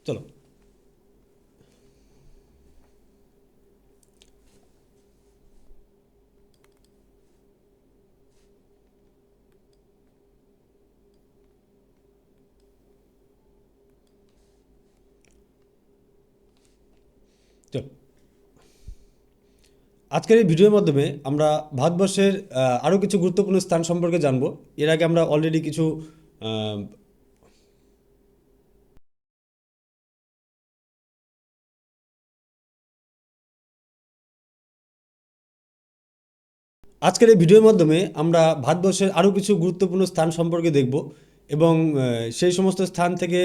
চলো। চলো, আজকের এই ভিডিওর মাধ্যমে আমরা ভারতবর্ষের আরও কিছু গুরুত্বপূর্ণ স্থান সম্পর্কে জানব। এর আগে আমরা অলরেডি কিছু আহ, আজকের এই ভিডিওর মাধ্যমে আমরা ভারতবর্ষের আরও কিছু গুরুত্বপূর্ণ স্থান সম্পর্কে দেখব এবং সেই সমস্ত স্থান থেকে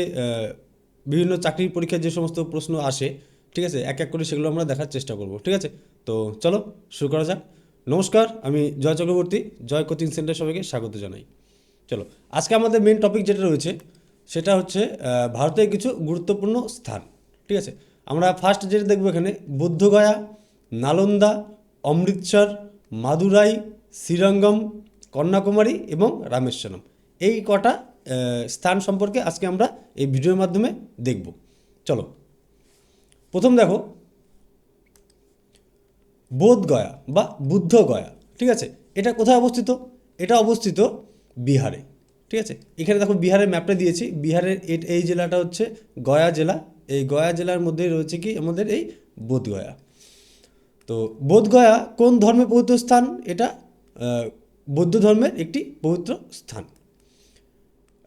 বিভিন্ন চাকরির পরীক্ষায় যে সমস্ত প্রশ্ন আসে, ঠিক আছে, এক এক করে সেগুলো আমরা দেখার চেষ্টা করব। ঠিক আছে, তো চলো শুরু করা যাক। নমস্কার, আমি জয় চক্রবর্তী, জয় কোচিং সেন্টার সবাইকে স্বাগত জানাই। চলো, আজকে আমাদের মেন টপিক যেটা রয়েছে সেটা হচ্ছে ভারতের কিছু গুরুত্বপূর্ণ স্থান। ঠিক আছে, আমরা ফার্স্ট যেটা দেখবো এখানে বুদ্ধগয়া, নালন্দা, অমৃতসর, মাদুরাই, শ্রীরঙ্গম, কন্যাকুমারী এবং রামেশ্বরম। এই কটা স্থান সম্পর্কে আজকে আমরা এই ভিডিওর মাধ্যমে দেখব। চলো, প্রথম দেখো বোধগয়া বা বুদ্ধগয়া। ঠিক আছে, এটা কোথায় অবস্থিত? এটা অবস্থিত বিহারে। ঠিক আছে, এখানে দেখো বিহারের ম্যাপটা দিয়েছি। বিহারের এই জেলাটা হচ্ছে গয়া জেলা। এই গয়া জেলার মধ্যেই রয়েছে কি আমাদের এই বোধগয়া। তো বোধগয়া কোন ধর্মের পবিত্র স্থান? এটা বৌদ্ধ ধর্মের একটি পবিত্র স্থান।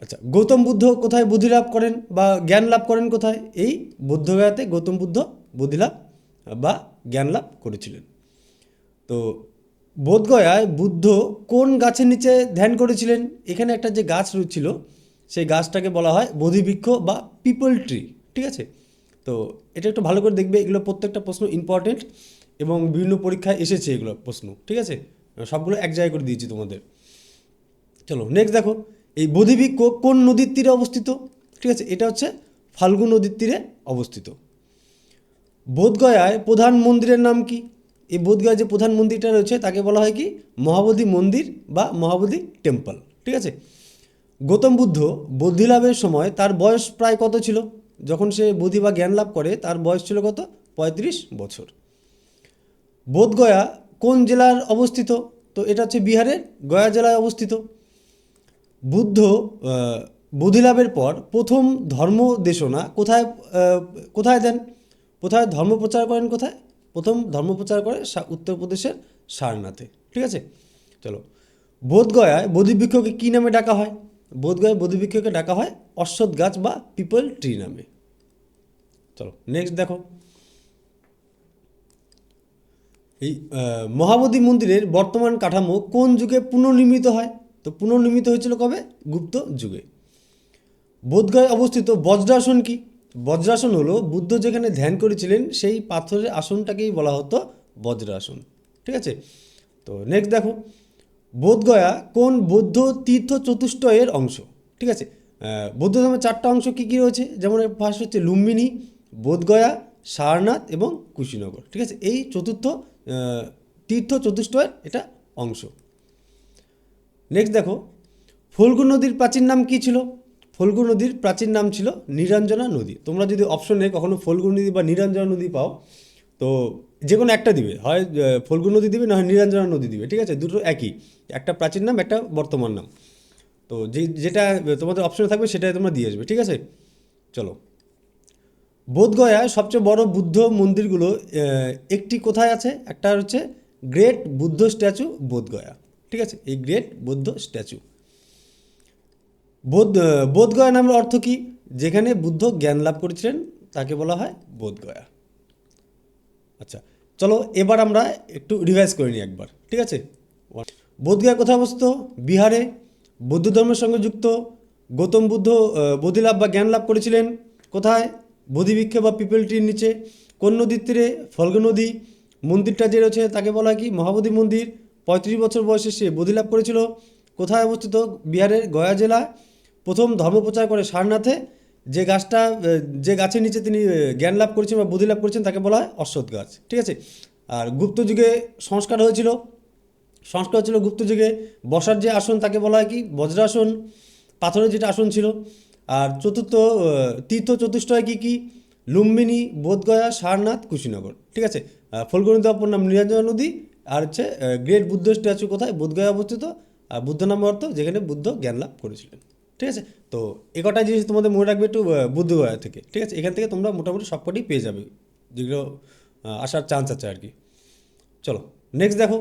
আচ্ছা, গৌতম বুদ্ধ কোথায় বুদ্ধি লাভ করেন বা জ্ঞান লাভ করেন কোথায়? এই বুদ্ধগয়াতে গৌতম বুদ্ধ বুদ্ধি লাভ বা জ্ঞান লাভ করেছিলেন। তো বোধগয়ায় বুদ্ধ কোন গাছের নিচে ধ্যান করেছিলেন? এখানে একটা যে গাছ রয়েছিল সেই গাছটাকে বলা হয় বোধিবৃক্ষ বা পিপল ট্রি। ঠিক আছে, তো এটা একটু ভালো করে দেখবে, এগুলো প্রত্যেকটা প্রশ্ন ইম্পর্টেন্ট এবং বিভিন্ন পরীক্ষায় এসেছে এগুলো প্রশ্ন। ঠিক আছে, সবগুলো এক জায়গায় করে দিয়েছি তোমাদের। চলো নেক্সট দেখো, এই বোধিবৃক্ষ কোন নদীর তীরে অবস্থিত? ঠিক আছে, এটা হচ্ছে ফাল্গু নদীর তীরে অবস্থিত। বোধগয়ায় প্রধান মন্দিরের নাম কি? এই বোধগয়ায় যে প্রধান মন্দিরটা রয়েছে তাকে বলা হয় কি মহাবোধি মন্দির বা মহাবোধি টেম্পল। ঠিক আছে, গৌতম বুদ্ধ বুদ্ধি লাভের সময় তার বয়স প্রায় কত ছিল? যখন সে বুদ্ধি বা জ্ঞান লাভ করে তার বয়স ছিল কত? 35 বছর। বোধগয়া কোন জেলার অবস্থিত? তো এটা হচ্ছে বিহারের গয়া জেলায় অবস্থিত। বুদ্ধ বোধিলাভের পর প্রথম ধর্ম দেশনা কোথায় কোথায় দেন? কোথায় ধর্ম প্রচার করেন? কোথায় প্রথম ধর্ম প্রচার করে? উত্তরপ্রদেশের সারনাথে। ঠিক আছে, চলো, বোধগয়ায় বোধিবৃক্ষকে কী নামে ডাকা হয়? বোধগয়ায় বোধিবৃক্ষকে ডাকা হয় অশ্বত্থ গাছ বা পিপল ট্রি নামে। চলো নেক্সট দেখো, এই মহাবোধি মন্দিরের বর্তমান কাঠামো কোন যুগে পুনর্নির্মিত হয়? তো পুনর্নির্মিত হয়েছিল কবে? গুপ্ত যুগে। বোধগয়ায় অবস্থিত বজ্রাসন কি? বজ্রাসন হলো বুদ্ধ যেখানে ধ্যান করেছিলেন সেই পাথরের আসনটাকেই বলা হতো বজ্রাসন। ঠিক আছে, তো নেক্সট দেখো, বোধগয়া কোন বৌদ্ধ তীর্থ চতুষ্টয়ের অংশ? ঠিক আছে, বৌদ্ধ ধর্মের 4টা অংশ কী কী রয়েছে? যেমন ফার্স্ট হচ্ছে লুম্বিনী, বোধগয়া, সারনাথ এবং কুশীনগর। ঠিক আছে, এই চতুর্থ তীর্থ চতুষ্টয়ের এটা অংশ। নেক্সট দেখো, ফল্গু নদীর প্রাচীন নাম কী ছিল? ফল্গু নদীর প্রাচীন নাম ছিল নিরঞ্জনা নদী। তোমরা যদি অপশনে কখনো ফল্গু নদী বা নিরঞ্জনা নদী পাও তো যে কোনো একটা দিবে, হয় ফল্গু নদী দিবে না হয় নিরঞ্জনা নদী দিবে। ঠিক আছে, দুটো একই, একটা প্রাচীন নাম একটা বর্তমান নাম। তো যেটা তোমাদের অপশনে থাকবে সেটাই তোমরা দিয়ে আসবে। ঠিক আছে, চলো, বোধগয়ায় সবচেয়ে বড় বুদ্ধ মন্দিরগুলো একটি কোথায় আছে? একটা হচ্ছে গ্রেট বুদ্ধ স্ট্যাচু বোধগয়া। ঠিক আছে, এই গ্রেট বুদ্ধ স্ট্যাচু। বোধগয়া নামের অর্থ কী? যেখানে বুদ্ধ জ্ঞান লাভ করেছিলেন তাকে বলা হয় বোধগয়া। আচ্ছা, চলো এবার আমরা একটু রিভাইজ করে নিই একবার। ঠিক আছে, বোধগয়া কোথায় অবস্থিত? বিহারে। বৌদ্ধ ধর্মের সঙ্গে যুক্ত। গৌতম বুদ্ধ বোধিলাভ বা জ্ঞান লাভ করেছিলেন কোথায়? বোধিবৃক্ষ বা পিপল ট্রির নিচে। কোন নদীর তীরে? ফল্গু নদী। মন্দিরটা যে রয়েছে তাকে বলা হয় কি মহাবোধি মন্দির। 35 বছর বয়সে সে বোধিলাভ করেছিল। কোথায় অবস্থিত? বিহারের গয়া জেলায়। প্রথম ধর্মপ্রচার করে সারনাথে। যে গাছটা যে গাছের নিচে তিনি জ্ঞান লাভ করেছেন বা বোধি লাভ করেছেন তাকে বলা হয় অশ্বত্থ গাছ। ঠিক আছে, আর গুপ্ত যুগে সংস্কার হয়েছিল। সংস্কার হচ্ছিল গুপ্ত যুগে। বসার যে আসন তাকে বলা হয় কি বজ্রাসন, পাথরের যেটা আসন ছিল। আর চতুর্থ তীর্থ চতুষ্টয় কী কী? লুম্বিনী, বোধগয়া, সারনাথ, কুশীনগর। ঠিক আছে, ফলগুণিত অপর নাম নিরঞ্জনা নদী। আর হচ্ছে গ্রেট বুদ্ধ স্ট্যাচু কোথায়? বোধগয়া অবস্থিত। আর বুদ্ধ নাম অর্থ যেখানে বুদ্ধ জ্ঞান লাভ করেছিলেন। ঠিক আছে, তো এ কটা জিনিস তোমাদের মনে রাখবে একটু বুদ্ধগয়া থেকে। ঠিক আছে, এখান থেকে তোমরা মোটামুটি সবকটি পেয়ে যাবে, যেগুলো আসার চান্স আছে আর কি। চলো নেক্সট দেখো।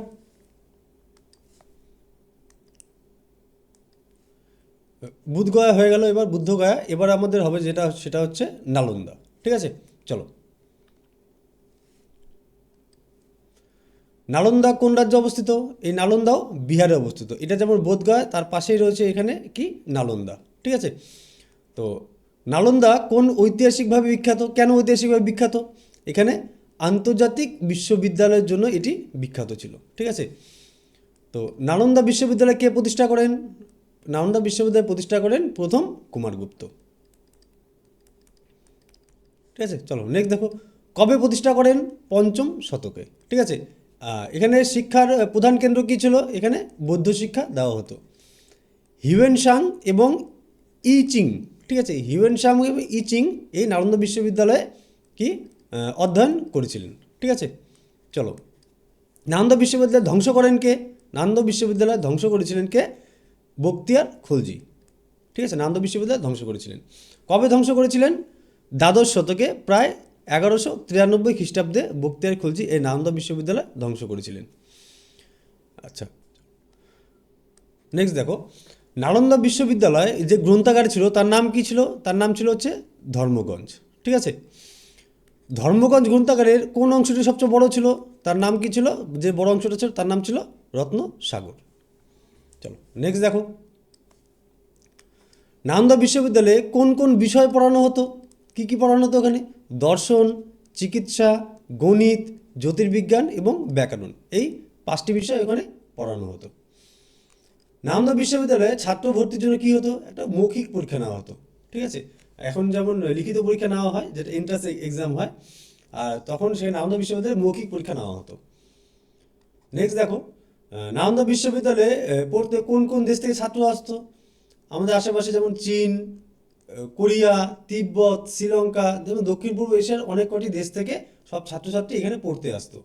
বুধগয়া হয়ে গেল, এবার বুদ্ধগয়া। এবার আমাদের হবে যেটা, সেটা হচ্ছে নালন্দা। ঠিক আছে, চলো। নালন্দা কোন রাজ্যে অবস্থিত? এই নালন্দাও বিহারে অবস্থিত। এটা যেমন বোধগয়া, তার পাশেই রয়েছে এখানে কি? নালন্দা। ঠিক আছে, তো নালন্দা কোন ঐতিহাসিকভাবে বিখ্যাত? কেন ঐতিহাসিকভাবে বিখ্যাত? এখানে আন্তর্জাতিক বিশ্ববিদ্যালয়ের জন্য এটি বিখ্যাত ছিল। ঠিক আছে, তো নালন্দা বিশ্ববিদ্যালয় কে প্রতিষ্ঠা করেন? নালন্দা বিশ্ববিদ্যালয় প্রতিষ্ঠা করেন প্রথম কুমারগুপ্ত। ঠিক আছে, চলো নেক্সট দেখো। কবে প্রতিষ্ঠা করেন? পঞ্চম শতকে। ঠিক আছে, এখানে শিক্ষার প্রধান কেন্দ্র কী ছিল? এখানে বৌদ্ধ শিক্ষা দেওয়া হতো। হিউয়েন সাং এবং ই চিং, ঠিক আছে, হিউয়েন সাং এবং ই চিং এই নালন্দা বিশ্ববিদ্যালয়ে কি অধ্যয়ন করেছিলেন। ঠিক আছে, চলো। নালন্দা বিশ্ববিদ্যালয় ধ্বংস করেন কে? নালন্দা বিশ্ববিদ্যালয় ধ্বংস করেছিলেন কে? বখতিয়ার খলজি। ঠিক আছে, নালন্দা বিশ্ববিদ্যালয় ধ্বংস করেছিলেন। কবে ধ্বংস করেছিলেন? দ্বাদশ শতকে, প্রায় 1193 খ্রিস্টাব্দে বখতিয়ার খলজি এই নালন্দা বিশ্ববিদ্যালয় ধ্বংস করেছিলেন। আচ্ছা, নেক্সট দেখো। নালন্দা বিশ্ববিদ্যালয় যে গ্রন্থাগার ছিল তার নাম কি ছিল? তার নাম ছিল হচ্ছে ধর্মগঞ্জ। ঠিক আছে, ধর্মগঞ্জ গ্রন্থাগারের কোন অংশটি সবচেয়ে বড় ছিল? তার নাম কি ছিল? যে বড় অংশটা ছিল তার নাম ছিল রত্নসাগর। চলো নেক্সট দেখো। নালন্দা বিশ্ববিদ্যালয়ে কোন কোন বিষয় পড়ানো হতো? কি কি পড়ানো হতো ওখানে? দর্শন, চিকিৎসা, গণিত, জ্যোতির্বিজ্ঞান এবং ব্যাকরণ, এই 5টি বিষয় ওখানে পড়ানো হতো। নালন্দা বিশ্ববিদ্যালয়ে ছাত্র ভর্তির জন্য কী হতো? একটা মৌখিক পরীক্ষা নেওয়া হতো। ঠিক আছে, এখন যেমন লিখিত পরীক্ষা নেওয়া হয়, যেটা এন্ট্রান্স এক্সাম হয়, আর তখন সেই নালন্দা বিশ্ববিদ্যালয়ে মৌখিক পরীক্ষা নেওয়া হতো। নেক্সট দেখো। নালন্দা বিশ্ববিদ্যালয়ে পড়তে কোন কোন দেশ থেকে ছাত্র আসতো? আমাদের আশেপাশে যেমন চীন, কোরিয়া, তিব্বত, শ্রীলঙ্কা, যেমন দক্ষিণ পূর্ব এশিয়ার অনেক কটি দেশ থেকে সব ছাত্রছাত্রী এখানে পড়তে আসতো।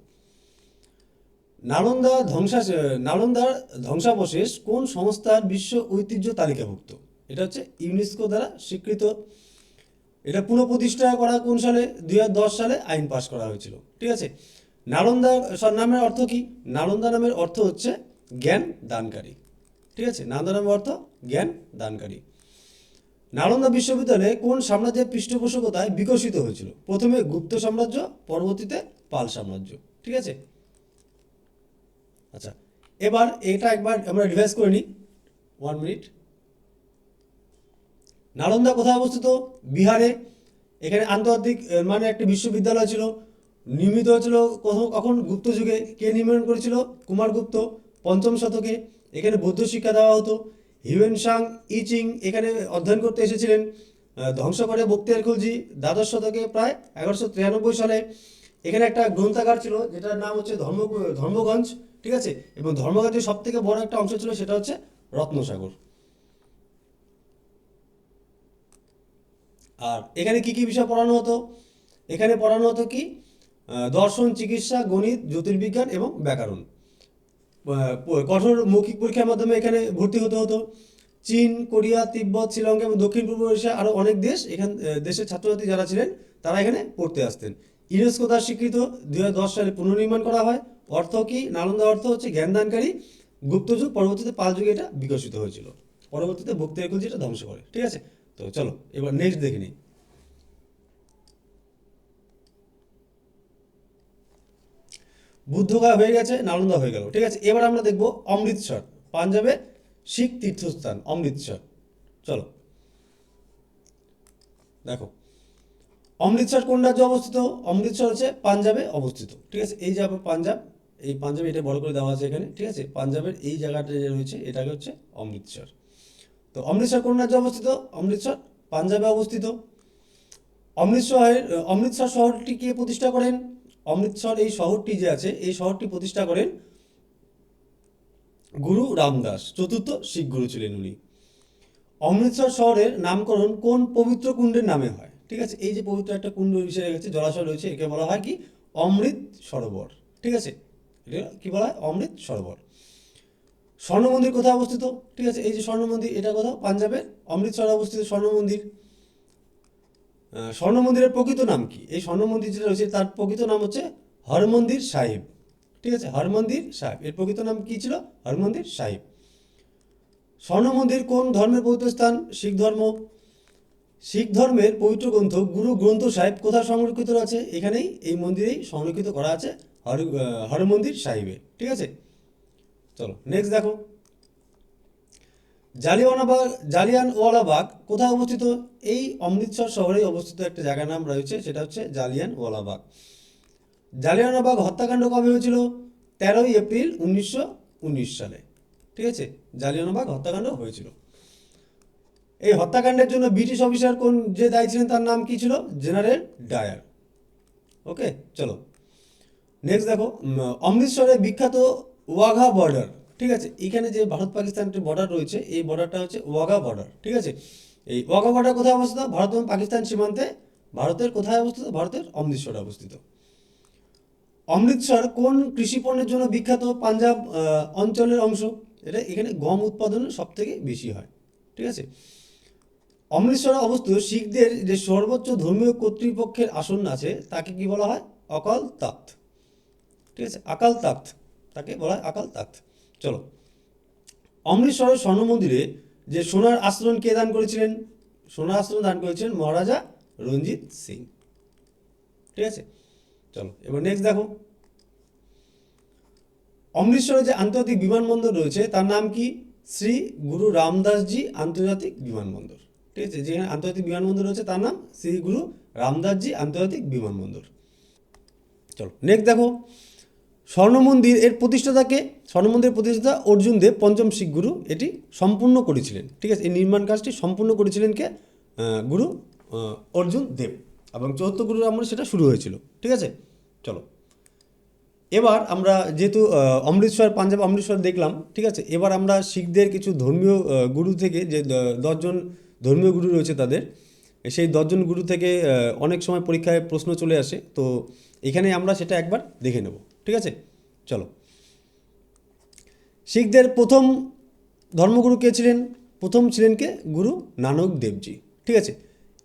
নালন্দার ধ্বংসাবশেষ কোন সংস্থার বিশ্ব ঐতিহ্য তালিকাভুক্ত? এটা হচ্ছে ইউনেস্কো দ্বারা স্বীকৃত। এটা পুনঃপ্রতিষ্ঠা করা কোন সালে? 2010 সালে আইন পাস করা হয়েছিল। ঠিক আছে, নালন্দা নামের অর্থ কি? নালন্দা নামের অর্থ হচ্ছে জ্ঞান দানকারী। ঠিক আছে, নালন্দা নামের অর্থ জ্ঞান দানকারী। নালন্দা বিশ্ববিদ্যালয়ে কোন সাম্রাজ্যের পৃষ্ঠপোষকতায় বিকশিত হয়েছিল? প্রথমে গুপ্ত সাম্রাজ্য, পরবর্তীতে পাল সাম্রাজ্য। ঠিক আছে, আচ্ছা, এবার এটা একবার আমরা রিভাইজ করে নিই। 1 মিনিট। নালন্দা কোথায় অবস্থিত? বিহারে। এখানে আন্তর্জাতিক মানে একটি বিশ্ববিদ্যালয় ছিল। নির্মিত হয়েছিল কখন? গুপ্ত যুগে। কে নির্মাণ করেছিল? কুমারগুপ্ত, পঞ্চম শতকে। এখানে বৌদ্ধ শিক্ষা দেওয়া হতো। হিউয়েন সাং, ই চিং এখানে অধ্যয়ন করতে এসেছিলেন। ধ্বংস করে বখতিয়ার খলজি দ্বাদশ শতকে, প্রায় 1193 সালে। এখানে একটা গ্রন্থাগার ছিল যেটার নাম হচ্ছে ধর্মগঞ্জ। ঠিক আছে, এবং ধর্মগঞ্জের সব থেকে বড় একটা অংশ ছিল, সেটা হচ্ছে রত্নসাগর। আর এখানে কি কি বিষয় পড়ানো হতো? এখানে পড়ানো হতো কি? দর্শন, চিকিৎসা, গণিত, জ্যোতির্বিজ্ঞান এবং ব্যাকরণ। কঠোর মৌখিক পরীক্ষার মাধ্যমে এখানে ভর্তি হতে হতো। চীন, কোরিয়া, তিব্বত, শ্রীলঙ্কা এবং দক্ষিণ পূর্ব এশিয়া আরও অনেক দেশের ছাত্রছাত্রী যারা ছিলেন তারা এখানে পড়তে আসতেন। ইউনেস্কো দ্বারা স্বীকৃত, 2010 সালে পুনর্নির্মাণ করা হয়। অর্থ কি? নালন্দা অর্থ হচ্ছে জ্ঞানদানকারী। গুপ্তযুগ, পরবর্তীতে পাল যুগে এটা বিকশিত হয়েছিল। পরবর্তীতে বখতিয়ার খলজি এটা ধ্বংস করে। ঠিক আছে, তো চলো এবার নেক্সট দেখে নিই। বুদ্ধগয়া হয়ে গেছে, নালন্দা হয়ে গেল। ঠিক আছে, এবার আমরা দেখব অমৃতসর, পাঞ্জাবে শিখ তীর্থস্থান অমৃতসর। চলো দেখো, অমৃতসর কোন রাজ্যে অবস্থিত? অমৃতসর হচ্ছে পাঞ্জাবে অবস্থিত। ঠিক আছে, এই যে পাঞ্জাব, এই পাঞ্জাবে এটা বড় করে দেওয়া আছে এখানে। ঠিক আছে, পাঞ্জাবের এই জায়গাটা যে রয়েছে এটাকে হচ্ছে অমৃতসর। তো অমৃতসর কোন রাজ্যে অবস্থিত? অমৃতসর পাঞ্জাবে অবস্থিত। অমৃতসর শহরটি কে প্রতিষ্ঠা করেন? অমৃতসর এই শহরটি যে আছে, এই শহরটি প্রতিষ্ঠা করেন গুরু রামদাস, চতুর্থ শিখ গুরু ছিলেন উনি। অমৃতসর শহরের নামকরণ কোন পবিত্র কুণ্ডের নামে হয়? ঠিক আছে, এই যে পবিত্র একটা কুণ্ড এসে গেছে, জলাশয় রয়েছে, একে বলা হয় কি? অমৃত সরোবর। ঠিক আছে, এটা কি বলা হয়? অমৃত সরোবর। স্বর্ণ মন্দির কোথায় অবস্থিত? ঠিক আছে, এই যে স্বর্ণ মন্দির, এটা কোথাও? পাঞ্জাবের অমৃতসরে অবস্থিত স্বর্ণ মন্দির। স্বর্ণ মন্দিরের প্রকৃত নাম কি? এই স্বর্ণ মন্দির যেটা রয়েছে তার প্রকৃত নাম হচ্ছে হরমন্দির সাহিব। ঠিক আছে, হরমন্দির সাহিব, এর প্রকৃত নাম কি ছিল? হরমন্দির সাহিব। স্বর্ণ মন্দির কোন ধর্মের পবিত্র স্থান? শিখ ধর্ম। শিখ ধর্মের পবিত্র গ্রন্থ গুরু গ্রন্থ সাহিব কোথায় সংরক্ষিত আছে? এখানেই, এই মন্দিরেই সংরক্ষিত করা আছে, হরমন্দির সাহিবে। ঠিক আছে, চলো নেক্সট দেখো। জালিয়ানওয়ালাবাগ কোথায় অবস্থিত? এই অমৃতসর শহরেই অবস্থিত একটা জায়গার নাম রয়েছে, সেটা হচ্ছে জালিয়ানওয়ালাবাগ। জালিয়ানওয়ালাবাগ হত্যাকাণ্ড কবে হয়েছিল? 13 এপ্রিল 1919 সালে। ঠিক আছে, জালিয়ানওয়ালাবাগ হত্যাকাণ্ড হয়েছিল। এই হত্যাকাণ্ডের জন্য ব্রিটিশ অফিসার কোন যে দায়ী ছিলেন তার নাম কি ছিল? General Dier. ওকে, চলো নেক্সট দেখো। অমৃতসরের বিখ্যাত ওয়াঘা বর্ডার। ঠিক আছে, এখানে যে ভারত পাকিস্তানের বর্ডার রয়েছে, এই বর্ডারটা হচ্ছে ওয়াঘা বর্ডার। ঠিক আছে, এই ওয়াঘা বর্ডার কোথায় অবস্থিত? ভারত এবং পাকিস্তান সীমান্তে। ভারতের কোথায় অবস্থিত? ভারতের অমৃতসরে অবস্থিত। অমৃতসর কোন কৃষি পণ্যের জন্য বিখ্যাত? পাঞ্জাব অঞ্চলের অংশ। এটা, এখানে গম উৎপাদন সব থেকে বেশি হয়। ঠিক আছে, অমৃতসরে অবস্থিত শিখদের যে সর্বোচ্চ ধর্মীয় কর্তৃপক্ষের আসন আছে তাকে কি বলা হয়? অকাল তাখ্ত। ঠিক আছে, আকাল তাখ্ত, তাকে বলা হয় আকাল তাখ্ত। চলো, অমৃতসরের স্বর্ণ মন্দিরে যে সোনার আস্তরণ কে দান করেছিলেন? সোনার আস্তরণ দান করেছিলেন মহারাজা রঞ্জিত সিং। ঠিক আছে, চলো এবার নেক্সট দেখো। অমৃতসরে যে আন্তর্জাতিক বিমানবন্দর রয়েছে তার নাম কি? শ্রী গুরু রামদাসজি আন্তর্জাতিক বিমানবন্দর। ঠিক আছে, যেখানে আন্তর্জাতিক বিমানবন্দর রয়েছে তার নাম শ্রী গুরু রামদাসজি আন্তর্জাতিক বিমানবন্দর। চলো নেক্সট দেখো। স্বর্ণ মন্দির এর প্রতিষ্ঠাতাকে? স্বর্ণ মন্দিরের প্রতিষ্ঠাতা অর্জুন দেব পঞ্চম শিখ গুরু এটি সম্পূর্ণ করেছিলেন। ঠিক আছে, এই নির্মাণ কাজটি সম্পূর্ণ করেছিলেন কে? গুরু অর্জুন দেব। এবং চতুর্থ গুরুর আমলে সেটা শুরু হয়েছিল। ঠিক আছে, চলো এবার আমরা যেহেতু পাঞ্জাব অমৃতসর দেখলাম, ঠিক আছে, এবার আমরা শিখদের কিছু ধর্মীয় গুরু থেকে, যে 10জন ধর্মীয় গুরু রয়েছে তাদের, সেই 10জন গুরু থেকে অনেক সময় পরীক্ষায় প্রশ্ন চলে আসে, তো এখানে আমরা সেটা একবার দেখে নেব। ঠিক আছে, চলো। শিখদের প্রথম ধর্মগুরু কে ছিলেন? প্রথম ছিলেন কে? গুরু নানক দেবজি। ঠিক আছে,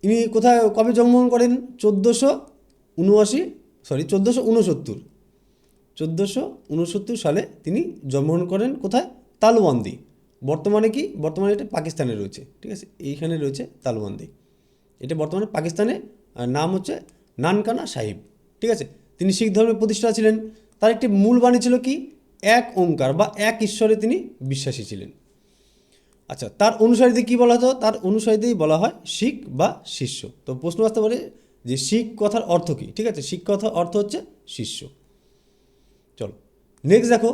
ইনি কোথায়, কবে জন্মগ্রহণ করেন? 1469 সালে তিনি জন্মগ্রহণ করেন। কোথায়? তালওয়ান্দি। বর্তমানে কি? বর্তমানে এটা পাকিস্তানে রয়েছে। ঠিক আছে, এইখানে রয়েছে তালওয়ান্দি, এটা বর্তমানে পাকিস্তানে। নাম হচ্ছে নানকানা সাহিব। ঠিক আছে, তিনি শিখ ধর্মের প্রতিষ্ঠাতা ছিলেন। তার একটি মূল বাণী ছিল কি? এক ওঙ্কার বা এক ঈশ্বরে তিনি বিশ্বাসী ছিলেন। আচ্ছা, তার অনুসারীদের কী বলা হতো? তার অনুসারীদের বলা হয় শিখ বা শিষ্য। তো প্রশ্ন আসতে পারে যে শিখ কথার অর্থ কী? ঠিক আছে, শিখ কথার অর্থ হচ্ছে শিষ্য। চলো নেক্সট দেখো।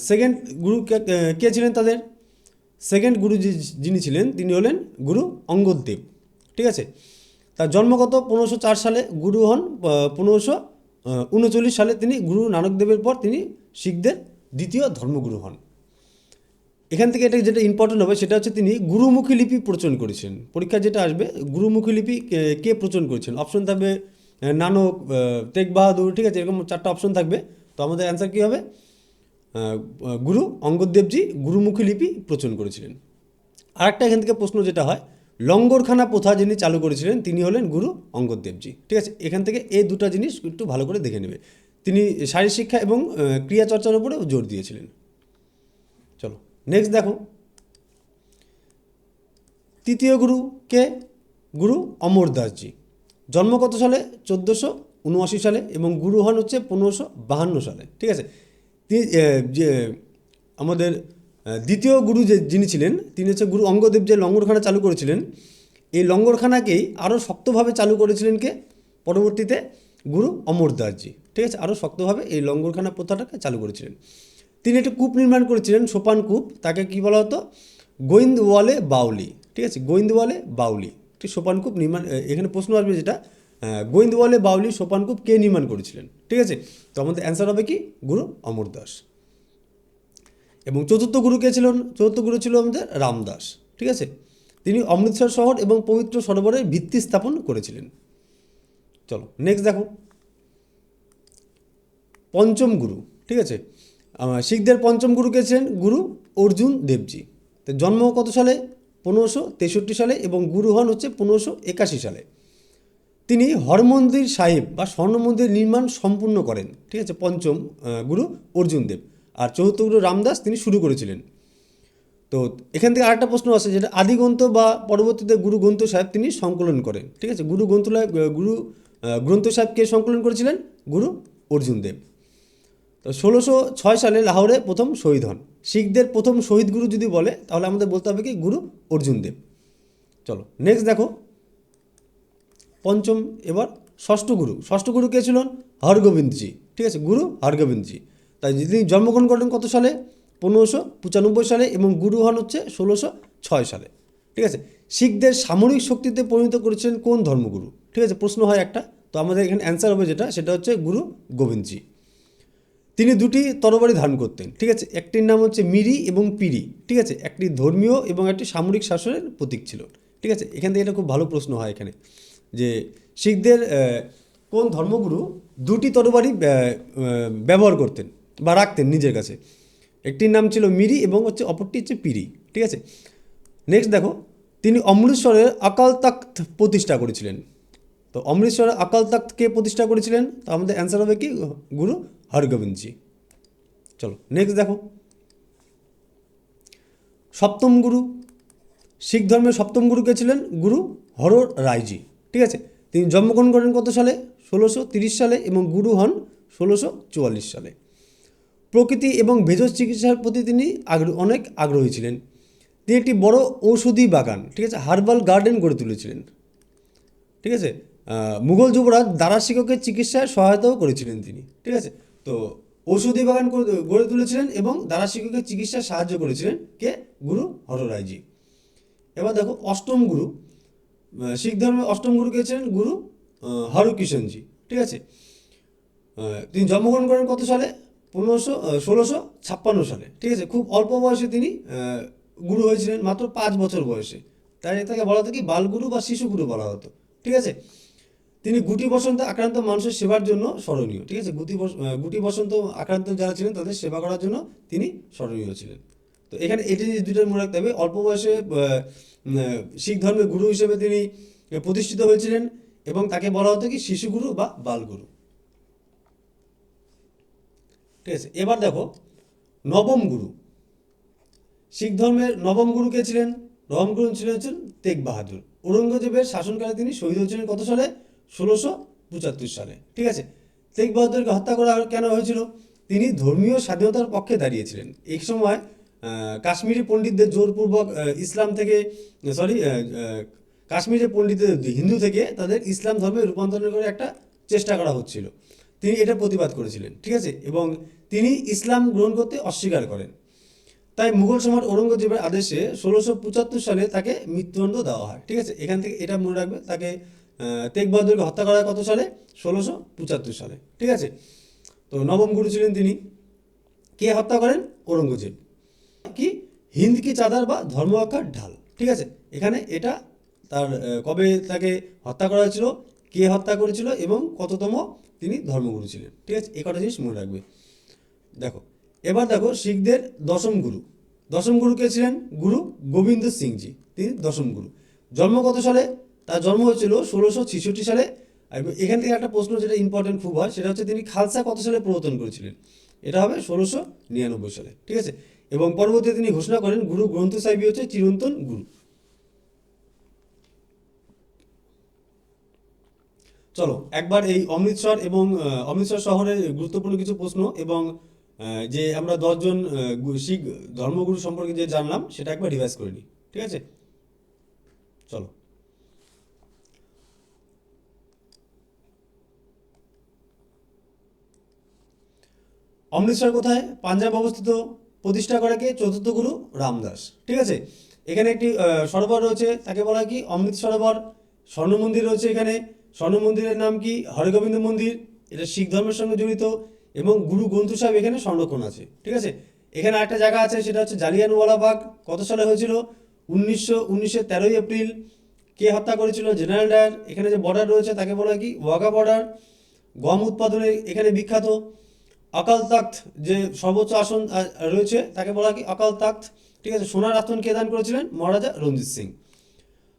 সেকেন্ড গুরু কে ছিলেন তাদের? সেকেন্ড গুরু যিনি ছিলেন তিনি হলেন গুরু অঙ্গদ দেব। ঠিক আছে, তার জন্মগত 1504 সালে, গুরু হন 1539 সালে। তিনি গুরু নানক দেবের পর তিনি শিখদের দ্বিতীয় ধর্মগুরু হন। এখান থেকে এটা যেটা ইম্পর্টেন্ট হবে সেটা হচ্ছে তিনি গুরুমুখী লিপি প্রচলন করেছেন। পরীক্ষা যেটা আসবে, গুরুমুখী লিপি কে প্রচলন করেছেন? অপশন থাকবে নানক, তেগ বাহাদুর। ঠিক আছে, এরকম 4টা অপশন থাকবে। তো আমাদের অ্যান্সার কী হবে? গুরু অঙ্গদ দেবজি গুরুমুখী লিপি প্রচলন করেছিলেন। আরেকটা এখান থেকে প্রশ্ন যেটা হয়, লঙ্গরখানা প্রথা যিনি চালু করেছিলেন তিনি হলেন গুরু অঙ্গদ দেবজি। ঠিক আছে, এখান থেকে এই দুটো জিনিস একটু ভালো করে দেখে নেবে। তিনি শারীরিক শিক্ষা এবং ক্রিয়াচর্চার উপরেও জোর দিয়েছিলেন। চলো নেক্সট দেখো। তৃতীয় গুরু কে? গুরু অমরদাসজি। জন্ম কত সালে? 1479 সালে, এবং গুরু হন হচ্ছে 1552 সালে। ঠিক আছে, তিনি যে আমাদের দ্বিতীয় গুরু যিনি ছিলেন তিনি হচ্ছে গুরু অঙ্গদেব, যে লঙ্গরখানা চালু করেছিলেন। এই লঙ্গরখানাকেই আরও শক্তভাবে চালু করেছিলেন কে? পরবর্তীতে গুরু অমরদাসজি। ঠিক আছে, আরও শক্তভাবে এই লঙ্গরখানা প্রথাটাকে চালু করেছিলেন। তিনি একটি কূপ নির্মাণ করেছিলেন, সোপান কূপ। তাকে কি বলা হতো? গোইন্দওয়ালে বাউলি। ঠিক আছে, গোইন্দওয়ালে বাউলি, ঠিক সোপান কূপ নির্মাণ। এখানে প্রশ্ন আসবে যেটা, গোইন্দওয়ালে বাউলি সোপান কূপ কে নির্মাণ করেছিলেন? ঠিক আছে, তো আমাদের অ্যান্সার হবে কি? গুরু অমরদাস। এবং চতুর্থ গুরু কে ছিলেন? চতুর্থ গুরু ছিল আমাদের রামদাস। ঠিক আছে, তিনি অমৃতসর শহর এবং পবিত্র সরোবরের ভিত্তি স্থাপন করেছিলেন। চলো নেক্সট দেখো, পঞ্চম গুরু, ঠিক আছে। শিখদের পঞ্চম গুরু কে ছিলেন গুরু অর্জুন দেবজি। তো জন্ম কত সালে? 1563 সালে এবং গুরু হন হচ্ছে 1581 সালে। তিনি হরমন্দির সাহিব বা স্বর্ণ মন্দির নির্মাণ সম্পূর্ণ করেন, ঠিক আছে, পঞ্চম গুরু অর্জুন দেব। আর চতুর্থ গুরু রামদাস তিনি শুরু করেছিলেন। তো এখান থেকে আরেকটা প্রশ্ন আছে, যেটা আদিগ্রন্থ বা পরবর্তীতে গুরু গ্রন্থ সাহেব তিনি সংকলন করেন, ঠিক আছে। গুরু গ্রন্থ সাহেব কে সংকলন করেছিলেন? গুরু অর্জুন দেব। তো 1606 সালে লাহোরে প্রথম শহীদ হন। শিখদের প্রথম শহীদ গুরু যদি বলে তাহলে আমাদের বলতে হবে কি গুরু অর্জুন দেব। চলো নেক্সট দেখো, পঞ্চম। এবার ষষ্ঠ গুরু কে ছিলেন? হরগোবিন্দজি, ঠিক আছে, গুরু হরগোবিন্দজি। তাই তিনি জন্মগ্রহণ করেন কত সালে? 1595 সালে এবং গুরু হন হচ্ছে 1606 সালে, ঠিক আছে। শিখদের সামরিক শক্তিতে পরিণত করেছিলেন কোন ধর্মগুরু? ঠিক আছে, প্রশ্ন হয় একটা। তো আমাদের এখানে অ্যান্সার হবে যেটা, সেটা হচ্ছে গুরু গোবিন্দজি। তিনি দুটি তরবারি ধারণ করতেন, ঠিক আছে। একটির নাম হচ্ছে মিরি এবং পিরি, ঠিক আছে। একটি ধর্মীয় এবং একটি সামরিক শাসনের প্রতীক ছিল, ঠিক আছে। এখান থেকে এটা খুব ভালো প্রশ্ন হয় এখানে, যে শিখদের কোন ধর্মগুরু দুটি তরবারি ব্যবহার করতেন বা রাখতেন নিজের কাছে? একটির নাম ছিল মিরি এবং অপরটি হচ্ছে পিরি, ঠিক আছে। নেক্সট দেখো, তিনি অমৃতসরের আকাল তখ্ত প্রতিষ্ঠা করেছিলেন। তো অমৃতসরের আকাল তখ্ত কে প্রতিষ্ঠা করেছিলেন? তো আমাদের অ্যান্সার হবে কি গুরু হরগোবিন্দজি। চলো নেক্সট দেখো, সপ্তম গুরু। শিখ ধর্মের সপ্তম গুরু কে ছিলেন? গুরু হর রায়জি, ঠিক আছে। তিনি জন্মগ্রহণ করেন কত সালে? 1630 সালে এবং গুরু হন 1644 সালে। প্রকৃতি এবং ভেষজ চিকিৎসার প্রতি তিনি অনেক আগ্রহী ছিলেন। তিনি একটি বড় ঔষধি বাগান, ঠিক আছে, হার্বাল গার্ডেন গড়ে তুলেছিলেন, ঠিক আছে। মুঘল যুবরাজ দারা শিকোকে চিকিৎসায় সহায়তাও করেছিলেন তিনি, ঠিক আছে। তো ঔষধি বাগান গড়ে তুলেছিলেন এবং দারা শিকোকে চিকিৎসায় সাহায্য করেছিলেন কে? গুরু হররায়জি। এবার দেখো অষ্টম গুরু। শিখ ধর্মের অষ্টম গুরু কে ছিলেন? গুরু হরকিষণজি, ঠিক আছে। তিনি জন্মগ্রহণ করেন কত সালে? 1656 সালে, ঠিক আছে। খুব অল্প বয়সে তিনি গুরু হয়েছিলেন, মাত্র 5 বছর বয়সে। তাই তাকে বলা হতো কি বালগুরু বা শিশুগুরু বলা হতো, ঠিক আছে। তিনি গুটি বসন্তে আক্রান্ত মানুষের সেবার জন্য স্মরণীয়, ঠিক আছে। গুটি বসন্ত আক্রান্ত যারা ছিলেন তাদের সেবা করার জন্য তিনি স্মরণীয় ছিলেন। তো এখানে এটি দুইটা মনে রাখতে হবে, অল্প বয়সে শিখ ধর্মের গুরু হিসেবে তিনি প্রতিষ্ঠিত হয়েছিলেন এবং তাকে বলা হতো কি শিশুগুরু বা বালগুরু, ঠিক আছে। এবার দেখো নবম গুরু। শিখ ধর্মের নবম গুরু কে ছিলেন? নবম গুরু ছিলেন তেগ বাহাদুর। ঔরঙ্গজেবের শাসনকালে তিনি শহীদ হয়েছিলেন কত সালে? 1675 সালে, ঠিক আছে। তেগ বাহাদুরকে হত্যা করা কেন হয়েছিল? তিনি ধর্মীয় স্বাধীনতার পক্ষে দাঁড়িয়েছিলেন। এই সময় কাশ্মীরি পণ্ডিতদের জোরপূর্বক ইসলাম থেকে কাশ্মীরের পণ্ডিতদের হিন্দু থেকে তাদের ইসলাম ধর্মে রূপান্তর করে একটা চেষ্টা করা হচ্ছিল। তিনি এটা প্রতিবাদ করেছিলেন, ঠিক আছে। এবং তিনি ইসলাম গ্রহণ করতে অস্বীকার করেন। তাই মুঘল সম্রাট ঔরঙ্গজেবের আদেশে 1675 সালে তাকে মৃত্যুদণ্ড দেওয়া হয়, ঠিক আছে। এখান থেকে এটা মনে রাখবে, তাকে তেগ বাহাদুরকে হত্যা করা হয় কত সালে? 1675 সালে, ঠিক আছে। তো নবম গুরু ছিলেন তিনি। কে হত্যা করেন? ঔরঙ্গজেব। কি হিন্দ কি চাদর বা ধর্ম রক্ষার ঢাল, ঠিক আছে। এখানে এটা তার কবে তাকে হত্যা করা হয়েছিল, কে হত্যা করেছিল এবং কততম তিনি ধর্মগুরু ছিলেন, ঠিক আছে। এই কটা জিনিস মনে রাখবে। দেখো এবার দেখো শিখদের দশম গুরু। দশম গুরু কে ছিলেন? গুরু গোবিন্দ সিংজি, তিনি দশম গুরু। জন্ম কত সালে? তার জন্ম হয়েছিল 1666 সালে। আর এখান থেকে একটা প্রশ্ন যেটা ইম্পর্টেন্ট খুব হয়, সেটা হচ্ছে তিনি খালসা কত সালে প্রবর্তন করেছিলেন? এটা হবে 1699 সালে, ঠিক আছে। এবং পরবর্তীতে তিনি ঘোষণা করেন গুরু গ্রন্থ সাহিবই হচ্ছে চিরন্তন গুরু। চলো একবার এই অমৃতসর এবং অমৃতসর শহরের গুরুত্বপূর্ণ কিছু প্রশ্ন এবং যে আমরা 10 জন শিখ ধর্মগুরু সম্পর্কে যে জানলাম সেটা একবার রিভাইজ করে নিই, ঠিক আছে। চলো অমৃতসর কোথায়? পাঞ্জাব অবস্থিত। প্রতিষ্ঠা করে কে? চতুর্থ গুরু রামদাস, ঠিক আছে। এখানে একটি সরোবর রয়েছে, তাকে বলা হয় কি অমৃত সরোবর। স্বর্ণ মন্দির রয়েছে এখানে। স্বর্ণ মন্দিরের নাম কি? হরগোবিন্দ মন্দির। এটা শিখ ধর্মের সঙ্গে জড়িত এবং গুরু গ্রন্থ সাহেব এখানে সংরক্ষণ আছে, ঠিক আছে। এখানে আরেকটা জায়গা আছে, সেটা হচ্ছে জালিয়ানওয়ালাবাগ। কত সালে হয়েছিল? 1919 13 এপ্রিল কে হত্যা করেছিল? General Dyer. এখানে যে বর্ডার রয়েছে তাকে বলা হয় কি? ওয়াঘা বর্ডার। গম উৎপাদনে এখানে বিখ্যাত। অকাল তখ্ত যে সর্বোচ্চ আসন রয়েছে তাকে বলা হয় কি? অকাল তখ্ত। ঠিক আছে। সোনার আসন কে দান করেছিলেন? মহারাজা রঞ্জিত সিং।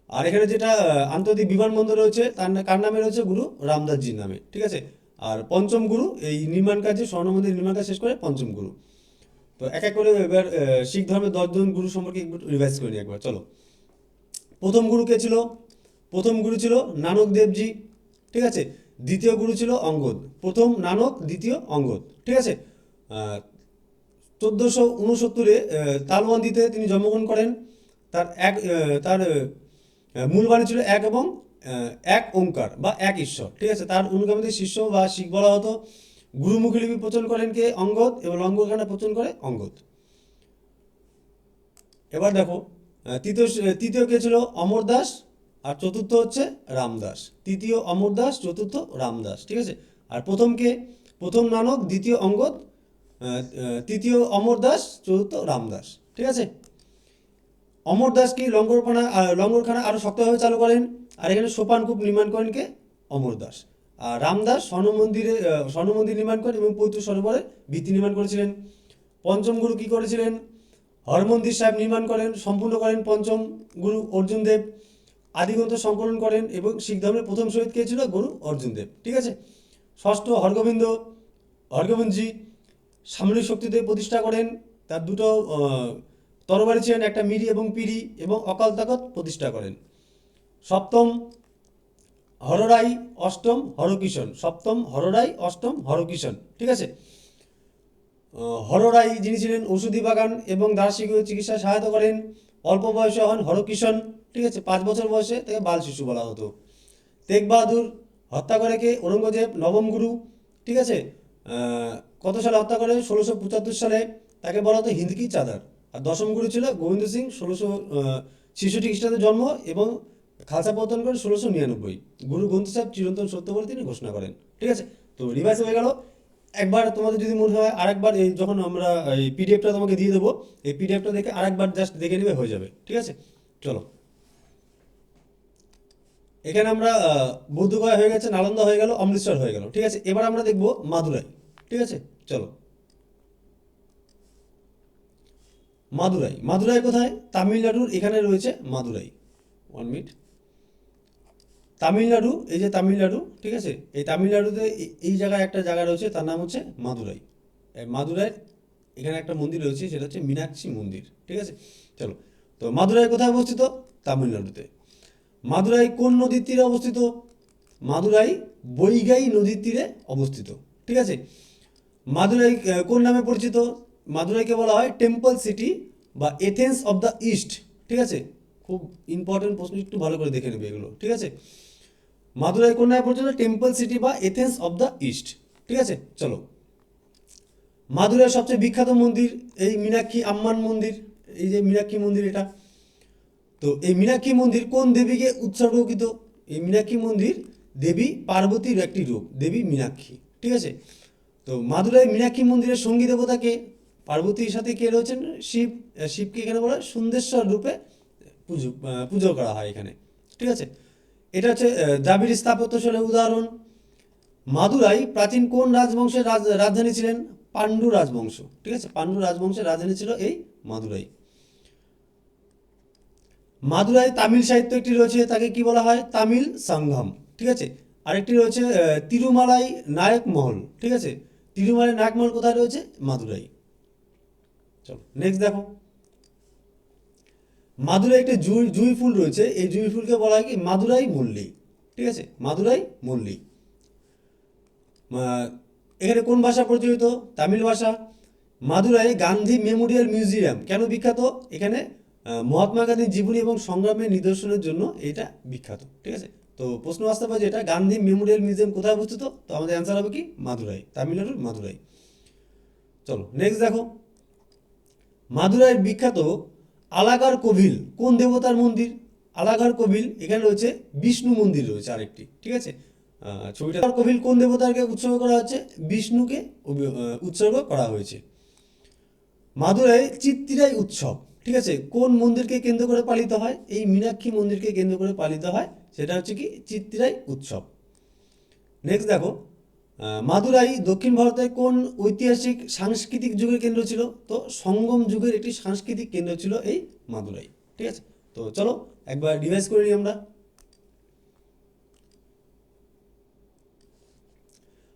আর এখানে যেটা আন্তর্জাতিক বিমানবন্দর রয়েছে কার নামে রয়েছে? গুরু রামদাসজির নামে। ঠিক আছে। আর পঞ্চম গুরু এই নির্মাণ কাজে, স্বর্ণ মন্দির নির্মাণ কাজ শেষ করে পঞ্চম গুরু। তো এক এক করে এবার শিখ ধর্মের 10 জন গুরু সম্পর্কে একটু রিভাইজ করে নিই একবার, চলো। প্রথম গুরু কে ছিল? প্রথম গুরু ছিল নানক দেবজি। ঠিক আছে। দ্বিতীয় গুরু ছিল অঙ্গদ। প্রথম নানক, দ্বিতীয় অঙ্গদ। ঠিক আছে। 1469 তালওয়ান্দিতে তিনি জন্মগ্রহণ করেন। তার মূল বাণী ছিল এক এবং এক ওঙ্কার বা এক ঈশ্বর। ঠিক আছে। তার অনুগামীদের শিষ্য বা শিখ বলা হতো। গুরুমুখী লিপি প্রচলন করেন কে? অঙ্গদ। এবং লঙ্গরখানা প্রচলন করে অঙ্গদ। এবার দেখো, তৃতীয় কে ছিল? অমর দাস। আর চতুর্থ হচ্ছে রামদাস। তৃতীয় অমর দাস, চতুর্থ রামদাস। ঠিক আছে। আর প্রথম কে? প্রথম নানক, দ্বিতীয় অঙ্গদ, তৃতীয় অমর দাস, চতুর্থ রামদাস। ঠিক আছে। অমর দাস কি লঙ্গরখানা আরো শক্তভাবে চালু করেন। আর এখানে সোপানকূপ নির্মাণ করেন কে? অমর দাস। আর রামদাস স্বর্ণ মন্দির নির্মাণ করেন এবং পবিত্র সরোবরের ভিত্তি নির্মাণ করেছিলেন। পঞ্চম গুরু কি করেছিলেন? হরমন্দির সাহেব নির্মাণ করেন, সম্পূর্ণ করেন পঞ্চম গুরু অর্জুন দেব। আদিগ্রন্থ সংকলন করেন এবং শিখ ধর্মের প্রথম শহীদ কে ছিল? গুরু অর্জুন দেব। ঠিক আছে। ষষ্ঠ হরগোবিন্দজি সামরিক শক্তিতে প্রতিষ্ঠা করেন। তার দুটো তরবারি ছিলেন, একটা মিরি এবং পিরি, এবং অকাল তখ্ত প্রতিষ্ঠা করেন। সপ্তম হররাই, অষ্টম হরকিষণ। সপ্তম হররাই, অষ্টম হরকিষণ। ঠিক আছে। হররাই যিনি ছিলেন ঔষধি বাগান এবং দার্শনিক চিকিৎসায় সহায়তা করেন। অল্প বয়সে হন হরকিষণ। ঠিক আছে। 5 বছর বয়সে তাকে বাল শিশু বলা হতো। তেগ বাহাদুর হত্যা করে কে? ঔরঙ্গজেব, নবম গুরু। ঠিক আছে। কত সালে হত্যা করে? 1675 সালে। তাকে বলা হতো হিন্দ কি চাদার। আর দশম গুরু ছিল গোবিন্দ সিং, 1666 খ্রিস্টাব্দে জন্ম এবং খালসা পতন করে 1699। গুরু গ্রন্থ সাহেব চিরন্তন সত্য বলে তিনি ঘোষণা করেন। ঠিক আছে। তো রিভাইজ হয়ে গেল। একবার তোমাদের যদি মনে হয় আরেকবার, এই যখন আমরা এই পিডিএফটা তোমাকে দিয়ে দেবো, এই পিডিএফটা দেখে আরেকবার জাস্ট দেখে নেবে, হয়ে যাবে। ঠিক আছে। চলো, এখানে আমরা বৌদ্ধগয়া হয়ে গেছে, নালন্দা হয়ে গেল, অমৃতসর হয়ে গেল। ঠিক আছে। এবার আমরা দেখব মাদুরাই। ঠিক আছে। চলো, মাদুরাই কোথায়? তামিলনাড়ুর এখানে রয়েছে মাদুরাই। 1 মিনিট। তামিলনাড়ু, এই যে তামিলনাড়ু। ঠিক আছে। এই তামিলনাড়ুতে এই জায়গায় একটা জায়গা রয়েছে, তার নাম হচ্ছে মাদুরাই। এই মাদুরাইয়ের এখানে একটা মন্দির রয়েছে, সেটা হচ্ছে মীনাক্ষী মন্দির। ঠিক আছে। চলো, তো মাদুরাই কোথায় অবস্থিত? তামিলনাড়ুতে। মাদুরাই কোন নদীর তীরে অবস্থিত? মাদুরাই বৈগাই নদীর তীরে অবস্থিত। ঠিক আছে। মাদুরাই কোন নামে পরিচিত? মাদুরাইকে বলা হয় টেম্পল সিটি বা এথেন্স অফ দ্য ইস্ট। ঠিক আছে। খুব ইম্পর্টেন্ট প্রশ্ন, একটু ভালো করে দেখে নেবে এগুলো। ঠিক আছে। মাদুরাই কোন নামে পরিচিত? টেম্পল সিটি বা এথেন্স অফ দ্য ইস্ট। ঠিক আছে। চলো, মাদুরাইয়ের সবচেয়ে বিখ্যাত মন্দির এই মীনাক্ষী আম্মান মন্দির। এই যে মীনাক্ষী মন্দির এটা। তো এই মীনাক্ষী মন্দির কোন দেবীকে উৎসর্গকৃত? এই মীনাক্ষী মন্দির দেবী পার্বতীর একটি রূপ, দেবী মীনাক্ষী। ঠিক আছে। তো মাদুরাই মীনাক্ষী মন্দিরের সঙ্গী দেবতাকে? পার্বতীর সাথে কে রয়েছেন? শিব। শিবকে এখানে বলা হয় সুন্দেশ্বর রূপে পুজো করা হয় এখানে। ঠিক আছে। এটা হচ্ছে দ্রাবিড় স্থাপত্যশৈলের উদাহরণ। মাদুরাই প্রাচীন কোন রাজবংশের রাজধানী ছিলেন? পাণ্ডু রাজবংশ। ঠিক আছে। পাণ্ডু রাজবংশের রাজধানী ছিল এই মাদুরাই। মাদুরাই তামিল সাহিত্য একটি রয়েছে, তাকে কি বলা হয়? তামিল সঙ্গম। ঠিক আছে। আরেকটি রয়েছে তিরুমালাই নায়ক মহল। ঠিক আছে। তিরুমালাই নায়ক মহল কোথায় রয়েছে? মাদুরাই। চলো, নেক্সট দেখো। মাদুরাই একটি জুঁই ফুল রয়েছে, এই জুঁই ফুলকে বলা হয় কি? মাদুরাই মল্লি। ঠিক আছে। মাদুরাই মল্লি। এখানে কোন ভাষা প্রচলিত? তামিল ভাষা। মাদুরাই গান্ধী মেমোরিয়াল মিউজিয়াম কেন বিখ্যাত? এখানে মহাত্মা গান্ধীর জীবনী এবং সংগ্রামের নিদর্শনের জন্য এটা বিখ্যাত। ঠিক আছে। তো প্রশ্ন আসতে পারে যে এটা গান্ধী মেমোরিয়াল মিউজিয়াম কোথায় অবস্থিত? তো আমাদের অ্যান্সার হবে কি? মাদুরাই, তামিলনাড়ুর মাদুরাই। চলো, নেক্সট দেখো। মাদুরাইয়ের বিখ্যাত আলাগার কোভিল কোন দেবতার মন্দির? আলাগার কোভিল এখানে রয়েছে বিষ্ণু মন্দির রয়েছে আরেকটি। ঠিক আছে। ছবিটা কোভিল কোন দেবতাকে উৎসর্গ করা হচ্ছে? বিষ্ণুকে উৎসর্গ করা হয়েছে। মাদুরাই চিত্তিরাই উৎসব। ঠিক আছে, কোন মন্দিরকে কেন্দ্র করে পালিত হয়? এই মীনাক্ষী মন্দিরকে কেন্দ্র করে পালিত হয়, সেটা হচ্ছে কি চিত্তিরাই উৎসব। নেক্সট দেখো, মাদুরাই দক্ষিণ ভারতের কোন ঐতিহাসিক সাংস্কৃতিক যুগের কেন্দ্র ছিল? তো সঙ্গম যুগের একটি সাংস্কৃতিক কেন্দ্র ছিল এই মাদুরাই। ঠিক আছে, তো চলো একবার রিভাইজ করে নিই আমরা।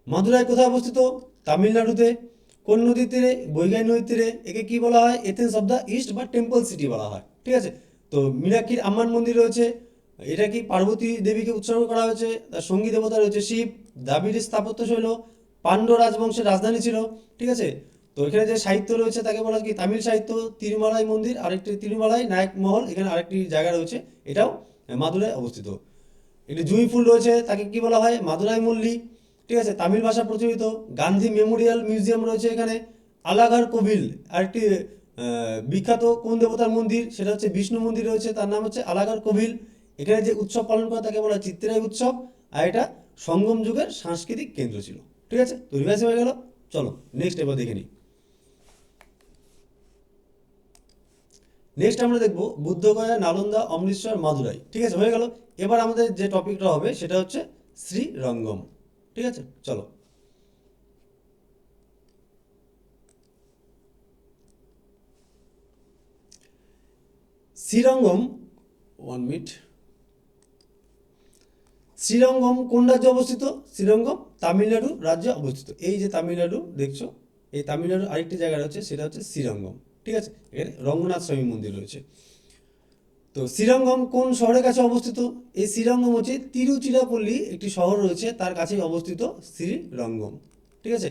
মাদুরাই কোথায় অবস্থিত? তামিলনাড়ুতে। কোন নদীর তীরে? বৈগাই নদীর তীরে। একে কি বলা হয়? এথেন্স অফ দ্য ইস্ট বা টেম্পল সিটি বলা হয়। ঠিক আছে, তো মীনাক্ষীর আম্মান মন্দির রয়েছে, এটা কি পার্বতী দেবীকে উৎসর্গ করা হয়েছে। তার সঙ্গী দেবতা রয়েছে শিব। দ্রাবিড় স্থাপত্যশৈল, পাণ্ড্য রাজবংশের রাজধানী ছিল। ঠিক আছে, তো এখানে যে সাহিত্য রয়েছে তাকে বলা হয় কি তামিল সাহিত্য। তিরুমালাই মন্দির, আরেকটি তিরুমালাই নায়ক মহল, এখানে আরেকটি জায়গা রয়েছে, এটাও মাদুরায় অবস্থিত। একটি জুঁই ফুল রয়েছে, তাকে কি বলা হয়? মাদুরাই মল্লী। ঠিক আছে, তামিল ভাষা প্রচলিত। গান্ধী মেমোরিয়াল মিউজিয়াম রয়েছে এখানে। আলাগার কোভিল আরেকটি বিখ্যাত কোন দেবতার মন্দির? সেটা হচ্ছে বিষ্ণু মন্দির রয়েছে, তার নাম হচ্ছে আলাগার কোভিল। এখানে যে উৎসব পালন করে তাকে বলা হয় চিত্তিরাই উৎসব, আর এটা সঙ্গম যুগের সাংস্কৃতিক কেন্দ্র ছিল। ঠিক আছে, তো রিভাইজ হয়ে গেল। চলো নেক্সট এবার দেখে নিই। নেক্সট আমরা দেখবো বুদ্ধগয়া, নালন্দা, অমৃতসর, মাদুরাই। ঠিক আছে, হয়ে গেল। এবার আমাদের যে টপিকটা হবে সেটা হচ্ছে শ্রীরঙ্গম। ঠিক আছে, চলো। শ্রীরঙ্গম, 1 মিনিট। শ্রীরঙ্গম কোন রাজ্যে অবস্থিত? শ্রীরঙ্গম তামিলনাড়ু রাজ্যে অবস্থিত। এই যে তামিলনাড়ু দেখছো, এই তামিলনাড়ু আরেকটি জায়গা রয়েছে, সেটা হচ্ছে শ্রীরঙ্গম। ঠিক আছে, এখানে রঙ্গনাথ স্বামী মন্দির রয়েছে। তো শ্রীরঙ্গম কোন শহরের কাছে অবস্থিত? এই শ্রীরঙ্গম হচ্ছে তিরুচিরাপল্লী একটি শহর রয়েছে, তার কাছেই অবস্থিত শ্রীরঙ্গম। ঠিক আছে,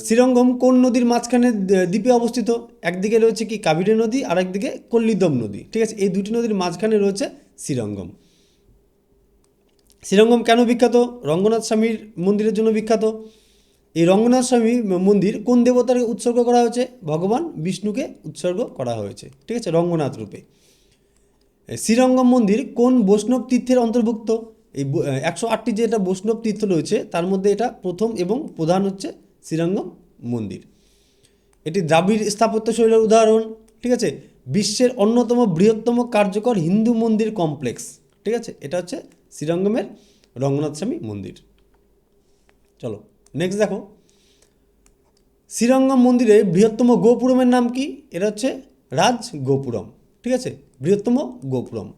শ্রীরঙ্গম কোন নদীর মাঝখানে দ্বীপে অবস্থিত? একদিকে রয়েছে কি কাবেরী নদী, আর একদিকে কোল্লিদম নদী। ঠিক আছে, এই দুটি নদীর মাঝখানে রয়েছে শ্রীরঙ্গম। শ্রীরঙ্গম কেন বিখ্যাত? রঙ্গনাথ স্বামীর মন্দিরের জন্য বিখ্যাত। এই রঙ্গনাথ স্বামী মন্দির কোন দেবতার উৎসর্গ করা হয়েছে? ভগবান বিষ্ণুকে উৎসর্গ করা হয়েছে। ঠিক আছে, রঙ্গনাথ রূপে। শ্রীরঙ্গম মন্দির কোন বৈষ্ণব তীর্থের অন্তর্ভুক্ত? এই 108টি যে এটা বৈষ্ণব তীর্থ রয়েছে তার মধ্যে এটা প্রথম এবং প্রধান হচ্ছে শ্রীরঙ্গম মন্দির। এটি দ্রাবিড় স্থাপত্যশৈলীর উদাহরণ। ঠিক আছে, বিশ্বের অন্যতম বৃহত্তম কার্যকর হিন্দু মন্দির কমপ্লেক্স। ঠিক আছে, এটা হচ্ছে শ্রীরঙ্গমের রঙ্গনাথ স্বামী মন্দির। চলো নেক্সট দেখো, শ্রীরঙ্গম মন্দিরের বৃহত্তম গোপুরমের নাম কি? এটা হচ্ছে রাজ গোপুরম। ঠিক আছে, বৃহত্তম গোপুরম।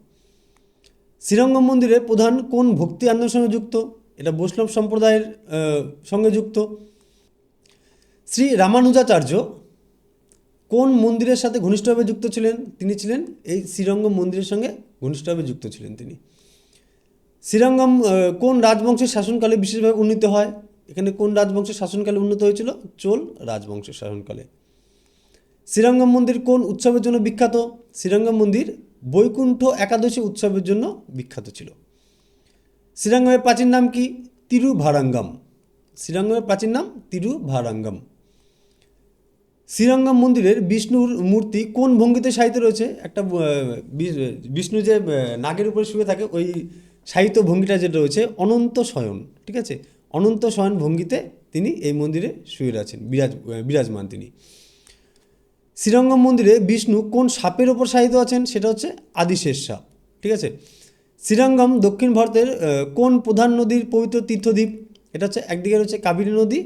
শ্রীরঙ্গম মন্দিরে প্রধান কোন ভক্তি আন্দোলনের সঙ্গে যুক্ত? এটা বৈষ্ণব সম্প্রদায়ের সঙ্গে যুক্ত। শ্রী রামানুজাচার্য কোন মন্দিরের সাথে ঘনিষ্ঠভাবে যুক্ত ছিলেন? তিনি ছিলেন এই শ্রীরঙ্গম মন্দিরের সঙ্গে ঘনিষ্ঠভাবে যুক্ত ছিলেন তিনি। শ্রীরঙ্গম কোন রাজবংশের শাসনকালে বিশেষভাবে উন্নীত হয়? এখানে কোন রাজবংশের শাসনকালে উন্নত হয়েছিল? চোল রাজবংশের শাসনকালে। শ্রীরঙ্গম মন্দির কোন উৎসবের জন্য বিখ্যাত? শ্রীরঙ্গম মন্দির বৈকুণ্ঠ একাদশী উৎসবের জন্য বিখ্যাত ছিল। শ্রীরঙ্গমের প্রাচীন নাম কি? তিরুভারাঙ্গম। শ্রীরঙ্গমের প্রাচীন নাম তিরুভারাঙ্গম। শ্রীরঙ্গম মন্দিরের বিষ্ণুর মূর্তি কোন ভঙ্গিতে সাহিত্য রয়েছে? একটা বিষ্ণু যে নাগের উপরে শুয়ে থাকে, ওই সাহিত্য ভঙ্গিটা যেটা রয়েছে অনন্ত শয়ন। ঠিক আছে, অনন্ত শয়ন ভঙ্গিতে তিনি এই মন্দিরে শুয়ে আছেন, বিরাজমান তিনি। শ্রীরঙ্গম মন্দিরে বিষ্ণু কোন সাপের ওপর শায়িত আছেন? সেটা হচ্ছে আদিশেষ সাপ। ঠিক আছে, শ্রীরঙ্গম দক্ষিণ ভারতের কোন প্রধান নদীর পবিত্র তীর্থদ্বীপ? এটা হচ্ছে একদিকে রয়েছে কাবেরী নদী,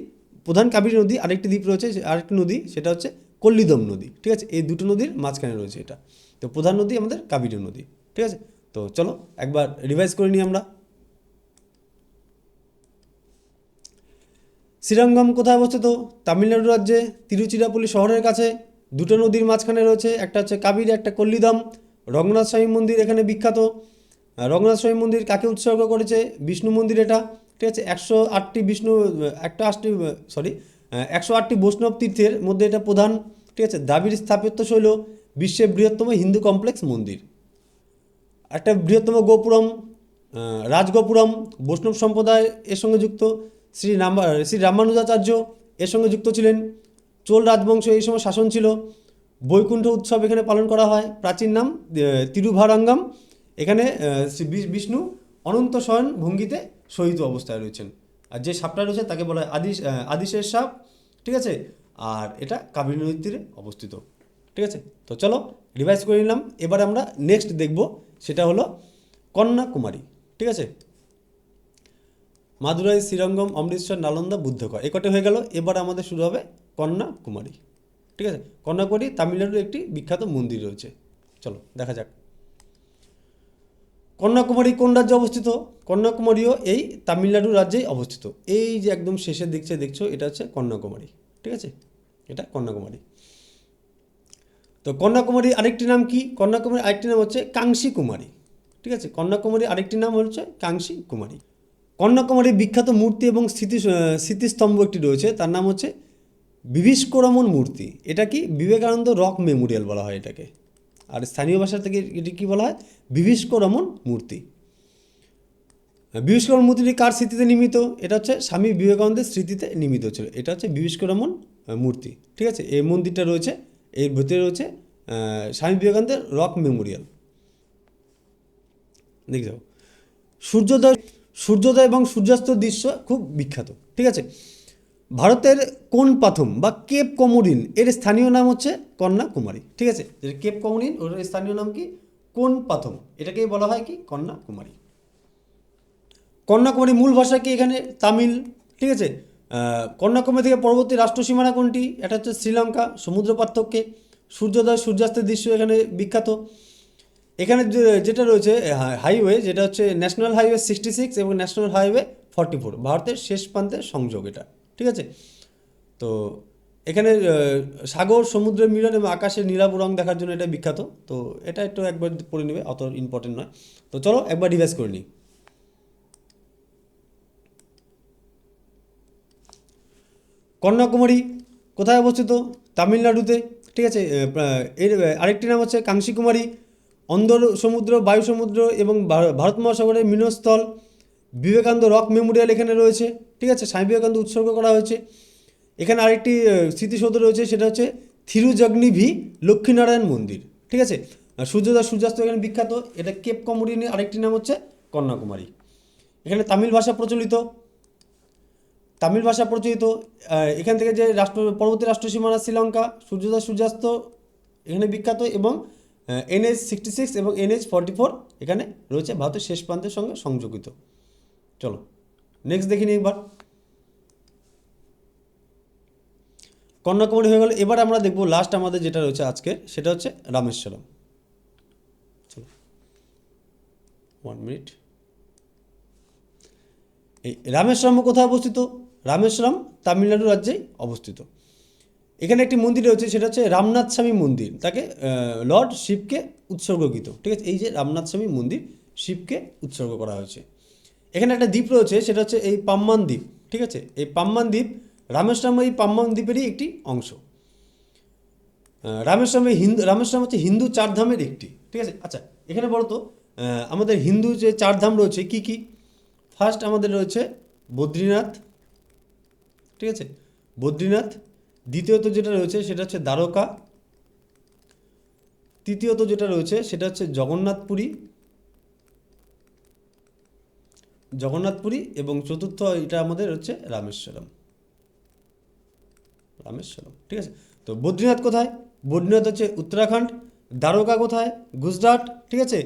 প্রধান কাবেরী নদী, আরেকটি দ্বীপ রয়েছে, আরেকটি নদী সেটা হচ্ছে কোল্লিদম নদী। ঠিক আছে, এই দুটো নদীর মাঝখানে রয়েছে এটা। তো প্রধান নদী আমাদের কাবেরী নদী। ঠিক আছে, তো চলো একবার রিভাইজ করে নিই আমরা। শ্রীরঙ্গম কোথায় অবস্থিত? তামিলনাড়ু রাজ্যে, তিরুচিরাপল্লী শহরের কাছে। দুটো নদীর মাঝখানে রয়েছে, একটা হচ্ছে কাবেরী, একটা কোল্লিদম। রঙ্গনাথ স্বামী মন্দির এখানে বিখ্যাত। রঙ্গনাথ স্বামী মন্দির কাকে উৎসর্গ করেছে? বিষ্ণু মন্দির এটা। ঠিক আছে, 108টি বিষ্ণু 108টি বৈষ্ণব তীর্থের মধ্যে এটা প্রধান। ঠিক আছে, দ্রাবিড় স্থাপত্যশৈল, বিশ্বের বৃহত্তম হিন্দু কমপ্লেক্স মন্দির। একটা বৃহত্তম গোপুরম, রাজগোপুরম, বৈষ্ণব সম্প্রদায় এর সঙ্গে যুক্ত। শ্রী রামানুজাচার্য এর সঙ্গে যুক্ত ছিলেন। চোল রাজবংশ এই সময় শাসন ছিল। বৈকুণ্ঠ উৎসব এখানে পালন করা হয়। প্রাচীন নাম তিরুভারাঙ্গম। এখানে বিষ্ণু অনন্ত শয়ন ভঙ্গিতে শয়িত অবস্থায় রয়েছেন। আর যে সাপটা রয়েছে তাকে বলা হয় আদিশের সাপ। ঠিক আছে, আর এটা কাবেরী নদীর তীরে অবস্থিত। ঠিক আছে, তো চলো রিভাইজ করে নিলাম। এবার আমরা নেক্সট দেখব, সেটা হলো কন্যাকুমারী। ঠিক আছে, মাদুরাই, শ্রীরঙ্গম, অমৃতসর, নালন্দা, বুদ্ধগয়া, এ কটি হয়ে গেল। এবার আমাদের শুরু হবে কন্যাকুমারী। ঠিক আছে, কন্যাকুমারী তামিলনাড়ুর একটি বিখ্যাত মন্দির রয়েছে। চলো দেখা যাক কন্যাকুমারী কোন রাজ্যে অবস্থিত। কন্যাকুমারীও এই তামিলনাড়ু রাজ্যেই অবস্থিত। এই যে একদম শেষের দিকে দেখছো, এটা হচ্ছে কন্যাকুমারী। ঠিক আছে, এটা কন্যাকুমারী। তো কন্যাকুমারী আরেকটি নাম কি? কন্যাকুমারী আরেকটি নাম হচ্ছে কাংসি কুমারী। ঠিক আছে, কন্যাকুমারী আরেকটি নাম হচ্ছে কাংসি কুমারী। কন্যাকুমারীর বিখ্যাত মূর্তি এবং স্মৃতিস্তম্ভ একটি রয়েছে, তার নাম হচ্ছে বিবিষ্করমন মূর্তি। এটা কি? বিবেকানন্দ রক মেমোরিয়াল বলা হয় এটাকে। আর স্থানীয় ভাষা থেকে এটি কী বলা হয়? বিবিষ্করমন মূর্তি। বিবিষ্করমন মূর্তিটি কার স্মৃতিতে নির্মিত? এটা হচ্ছে স্বামী বিবেকানন্দের স্মৃতিতে নির্মিত ছিল। এটা হচ্ছে বিবিষ্করমন মূর্তি। ঠিক আছে, এই মন্দিরটা রয়েছে, এর ভিতরে রয়েছে স্বামী বিবেকানন্দের রক মেমোরিয়াল। দেখে যাও, সূর্যোদয় এবং সূর্যাস্তের দৃশ্য খুব বিখ্যাত। ঠিক আছে, ভারতের কোন পাথম বা কেপ কমোডিন এর স্থানীয় নাম হচ্ছে কন্যাকুমারী। ঠিক আছে, কেপ কমোডিন ওর স্থানীয় নাম কি? কোন পাথম, এটাকেই বলা হয় কি? কন্যাকুমারী। কন্যাকুমারী মূল ভাষা কি? এখানে তামিল। ঠিক আছে, কন্যাকুমারী থেকে পরবর্তী রাষ্ট্র সীমানা কোনটি? এটা হচ্ছে শ্রীলঙ্কা। সমুদ্র পার্থক্যে সূর্যোদয় সূর্যাস্তের দৃশ্য এখানে বিখ্যাত। এখানে যেটা রয়েছে হাইওয়ে, যেটা হচ্ছে ন্যাশনাল হাইওয়ে 66 এবং ন্যাশনাল হাইওয়ে 44, ভারতের শেষ প্রান্তের সংযোগ এটা। ঠিক আছে, তো এখানে সাগর সমুদ্রের মিলন এবং আকাশের নীলাভ রং দেখার জন্য এটা বিখ্যাত। তো এটা একটু একবার পড়ে নেবে, অত ইম্পর্টেন্ট নয়। তো চলো একবার রিভাইজ করে নিই। কন্যাকুমারী কোথায় অবস্থিত? তামিলনাড়ুতে। ঠিক আছে, এর আরেকটি নাম হচ্ছে কাংসিকুমারী। অন্দর সমুদ্র, বায়ু সমুদ্র এবং ভারত মহাসাগরের মিলনস্থল। বিবেকানন্দ রক মেমোরিয়াল এখানে রয়েছে। ঠিক আছে, স্বামী বিবেকানন্দ উৎসর্গ করা হয়েছে। এখানে আরেকটি স্মৃতিসৌধ রয়েছে, সেটা হচ্ছে থিরুজগ্নিভি লক্ষ্মীনারায়ণ মন্দির। ঠিক আছে, সূর্যোদয় সূর্যাস্ত এখানে বিখ্যাত। এটা কেপ কমোডিনের আরেকটি নাম হচ্ছে কন্যাকুমারী। এখানে তামিল ভাষা প্রচলিত। এখান থেকে যে পরবর্তী রাষ্ট্র সীমানা শ্রীলঙ্কা, সূর্যোদয় সূর্যাস্ত এখানে বিখ্যাত। এবং NH-66 এবং NH-44 এখানে রয়েছে, ভারতের শেষ প্রান্তের সঙ্গে সংযোজিত। চলো নেক্সট দেখি নিই একবার। কন্যাকুমারী হয়ে গেল। এবার আমরা দেখব লাস্ট আমাদের যেটা রয়েছে আজকে, সেটা হচ্ছে রামেশ্বরম। চলো 1 মিনিট। এই রামেশ্বরম কোথায় অবস্থিত? রামেশ্বরম তামিলনাড়ু রাজ্যেই অবস্থিত। এখানে একটি মন্দির রয়েছে, সেটা হচ্ছে রামনাথ স্বামী মন্দির। তাকে লর্ড শিবকে উৎসর্গকৃত। ঠিক আছে, এই যে রামনাথ স্বামী মন্দির শিবকে উৎসর্গ করা হয়েছে। এখানে একটা দ্বীপ রয়েছে, সেটা হচ্ছে এই পাম্বান দ্বীপ। ঠিক আছে, এই পাম্বান দ্বীপ রামেশ্বরম এই পাম্বান দ্বীপেরই একটি অংশ। রামেশ্বরম হচ্ছে হিন্দু চারধামের একটি। ঠিক আছে, আচ্ছা এখানে বলো তো আমাদের হিন্দু যে চারধাম রয়েছে কি কি? ফার্স্ট আমাদের রয়েছে বদ্রীনাথ। ঠিক আছে, বদ্রীনাথ। দ্বিতীয়ত যেটা রয়েছে সেটা হচ্ছে দ্বারকা। তৃতীয়ত যেটা রয়েছে সেটা হচ্ছে জগন্নাথপুরী এবং চতুর্থ এটা আমাদের হচ্ছে রামেশ্বরম। ঠিক আছে, তো বদ্রীনাথ কোথায়? বদ্রীনাথ হচ্ছে উত্তরাখণ্ড। দ্বারকা কোথায়? গুজরাট। ঠিক আছে,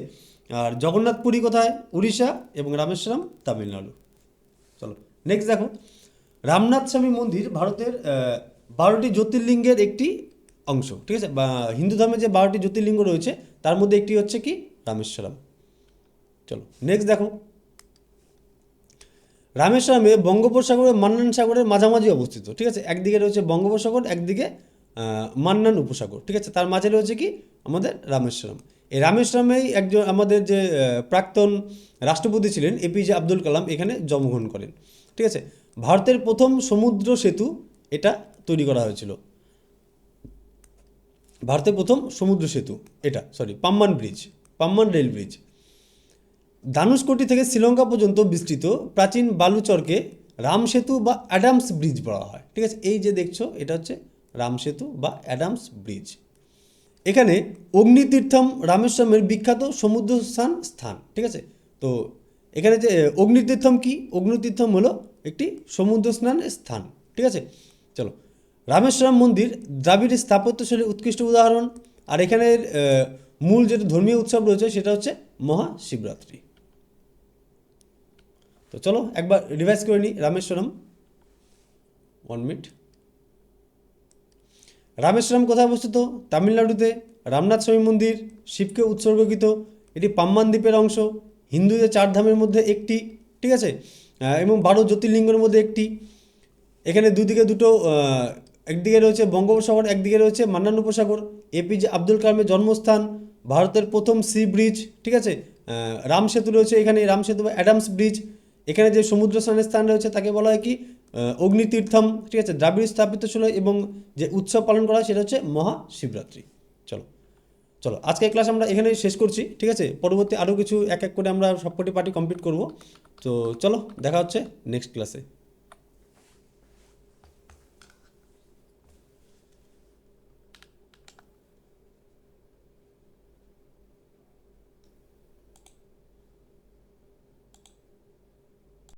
আর জগন্নাথপুরী কোথায়? উড়িষ্যা। এবং রামেশ্বরম তামিলনাড়ু। চলো নেক্সট দেখো, রামনাথ স্বামী মন্দির ভারতের 12টি জ্যোতির্লিঙ্গের একটি অংশ। ঠিক আছে, বা হিন্দু ধর্মে যে 12টি জ্যোতির্লিঙ্গ রয়েছে তার মধ্যে একটি হচ্ছে কি? রামেশ্বরম। চলো নেক্সট দেখো, রামেশ্বরমে বঙ্গোপসাগর ও মান্নান সাগরের মাঝামাঝি অবস্থিত। ঠিক আছে, একদিকে রয়েছে বঙ্গোপসাগর, একদিকে মান্নান উপসাগর। ঠিক আছে, তার মাঝে রয়েছে কি? আমাদের রামেশ্বরম। এই রামেশ্বরমেই একজন আমাদের যে প্রাক্তন রাষ্ট্রপতি ছিলেন APJ আব্দুল কালাম এখানে জন্মগ্রহণ করেন। ঠিক আছে, ভারতের প্রথম সমুদ্র সেতু এটা তৈরি করা হয়েছিল। ভারতের প্রথম সমুদ্র সেতু এটা, পাম্বান রেল ব্রিজ। ধানুষকোটি থেকে শ্রীলঙ্কা পর্যন্ত বিস্তৃত প্রাচীন বালুচরকে রাম সেতু বা অ্যাডামস ব্রিজ বলা হয়। ঠিক আছে, এই যে দেখছো এটা হচ্ছে রাম সেতু বা অ্যাডামস ব্রিজ। এখানে অগ্নিতীর্থম রামেশ্বরমের বিখ্যাত সমুদ্র স্থান। ঠিক আছে, তো এখানে যে অগ্নিতীর্থম কি? অগ্নিতীর্থম হলো একটি সমুদ্র স্নানের স্থান। ঠিক আছে, চলো রামেশ্বরম মন্দির দ্রাবিড় স্থাপত্যশৈলীর উৎকৃষ্ট উদাহরণ। আর এখানের মূল যেটা ধর্মীয় উৎসব রয়েছে সেটা হচ্ছে মহাশিবরাত্রি। তো চলো একবার রিভাইজ করে নিই রামেশ্বরম। 1 মিনিট। রামেশ্বরম কোথায় অবস্থিত? তামিলনাড়ুতে। রামনাথ স্বামী মন্দির শিবকে উৎসর্গকৃত, এটি পাম্বান দ্বীপের অংশ, হিন্দুদের 4 ধামের মধ্যে একটি, ঠিক আছে, এবং 12 জ্যোতির্লিঙ্গের মধ্যে একটি। এখানে দুদিকে দুটো, একদিকে রয়েছে বঙ্গোপসাগর, একদিকে রয়েছে মান্নান উপসাগর। এপিজে আব্দুল কালামের জন্মস্থান, ভারতের প্রথম সি ব্রিজ, ঠিক আছে, রাম সেতু রয়েছে এখানে, রাম সেতু বা অ্যাডামস ব্রিজ। এখানে যে সমুদ্র স্নানের স্থান রয়েছে তাকে বলা হয় কি? অগ্নিতীর্থম, ঠিক আছে। দ্রাবিড় স্থাপত্যশৈলী এবং যে উৎসব পালন করা হয় সেটা হচ্ছে মহাশিবরাত্রি। চলো চলো আজকে ক্লাস আমরা এখানে শেষ করছি, ঠিক আছে। পরবর্তী আরও কিছু এক এক করে আমরা সবকটি পার্টি কমপ্লিট করব। তো চলো দেখা হচ্ছে নেক্সট ক্লাসে।